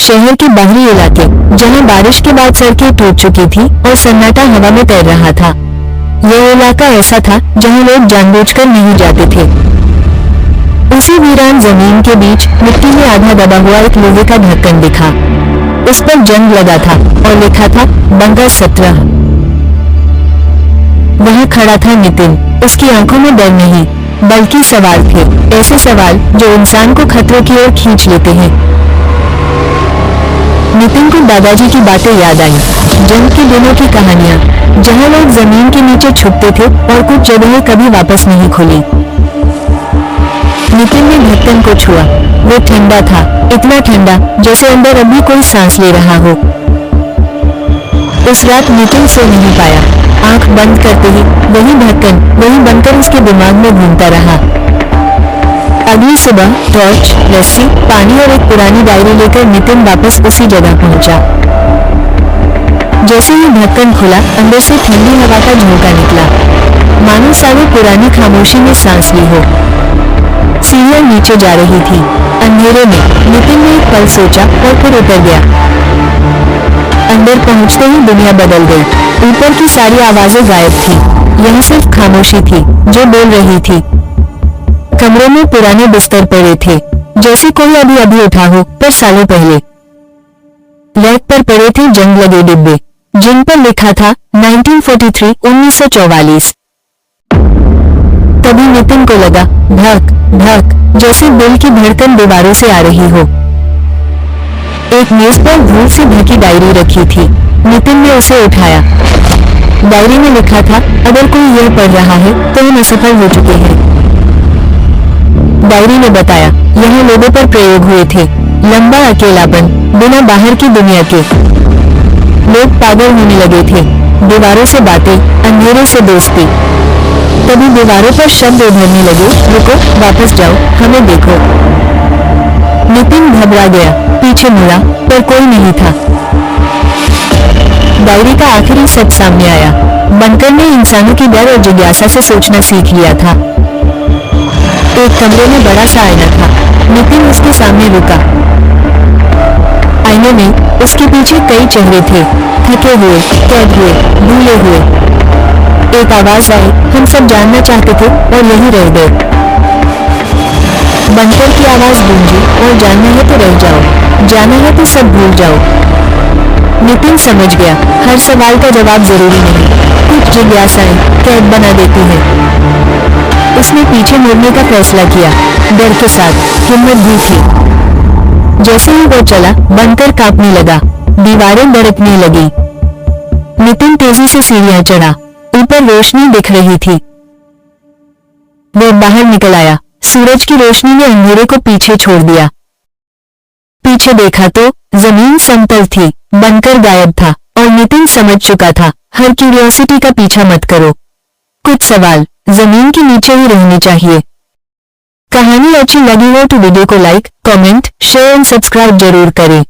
शहर के बाहरी इलाके, जहां बारिश के बाद सड़कें टूट चुकी थी और सन्नाटा हवा में तैर रहा था। यह इलाका ऐसा था जहां लोग जानबूझकर नहीं जाते थे। उसी वीरान जमीन के बीच मिट्टी में आधा दबा हुआ एक लोहे का ढक्कन दिखा। उस पर जंग लगा था और लिखा था बंकर 17। वहां खड़ा था नितिन। उसकी आंखों में डर नहीं, बल्कि सवाल थे, ऐसे सवाल जो इंसान को खतरों की ओर खींच लेते हैं। नितिन को दादाजी की बातें याद आई, जंग के दिनों की कहानियां, जहां लोग जमीन के नीचे छुपते थे और कुछ जगहें कभी वापस नहीं खुली। नितिन ने ढक्कन को छुआ। वो ठंडा था, इतना ठंडा जैसे अंदर अभी कोई सांस ले रहा हो। उस रात नितिन सो नहीं पाया। आंख बंद करते ही वही ढक्कन, वही बनकर उसके दिमाग में घूमता रहा। अगली सुबह टॉर्च, रस्सी, पानी और एक पुरानी डायरी लेकर नितिन वापस उसी जगह पहुंचा। जैसे ही ढक्कन खुला, अंदर से ठंडी हवा का झोंका निकला, मानो सारी पुरानी खामोशी में सांस ली हो। सीढ़ियां नीचे जा रही थी। अंधेरे में नितिन ने एक पल सोचा और फिर उतर गया। अंदर पहुंचते ही दुनिया बदल गई। ऊपर की सारी आवाजें गायब थी। यहाँ सिर्फ खामोशी थी जो बोल रही थी। कमरे में पुराने बिस्तर पड़े थे, जैसे कोई अभी अभी उठा हो, पर सालों पहले। रैक पर पड़े थे जंग लगे डिब्बे, जिन पर लिखा था 1943, 1944। तभी नितिन को लगा धक धक, जैसे दिल की धड़कन दीवारों से आ रही हो। एक मेज पर धूल से ढकी डायरी रखी थी। नितिन ने उसे उठाया। डायरी में लिखा था, अगर कोई यह पढ़ रहा है तो हम असफल हो चुके हैं। डायरी ने बताया, यहाँ लोगों पर प्रयोग हुए थे। लंबा अकेलापन, बिना बाहर की दुनिया के। लोग पागल होने लगे थे। दीवारों से बातें, अंधेरे से दोस्ती। तभी दीवारों पर शब्द उभरने लगे, रुको, वापस जाओ, हमें देखो। नितिन घबरा गया, पीछे मुड़ा, पर कोई नहीं था। डायरी का आखिरी सच सामने आया। बनकर ने इंसानों की डर और जिज्ञासा से सोचना सीख लिया था। एक कमरे में बड़ा सा आईना था। नितिन उसके सामने रुका। आईने में उसके पीछे कई चेहरे थे, थके हुए, कैद हुए, भूले हुए। एक आवाज आई, हम सब जानना चाहते थे और यही रह गए। बनकर की आवाज गूंजी, और जानना है तो रह जाओ, जाना है तो सब भूल जाओ। नितिन समझ गया, हर सवाल का जवाब जरूरी नहीं, कुछ जिज्ञासाएं कैद बना देती है। उसने पीछे मुड़ने का फैसला किया, डर के साथ, हिम्मत भी थी। जैसे ही वो चला, बनकर कांपने लगा, दीवारें दरकने लगी। नितिन तेजी से सीढ़ियां चढ़ा। ऊपर रोशनी दिख रही थी। वो बाहर निकल आया। सूरज की रोशनी ने अंधेरे को पीछे छोड़ दिया। पीछे देखा तो जमीन समतल थी, बनकर गायब था, और नितिन समझ चुका था, हर क्यूरियोसिटी का पीछा मत करो। कुछ सवाल जमीन के नीचे ही रहने चाहिए। कहानी अच्छी लगी हो तो वीडियो को like, comment, share and subscribe जरूर करें।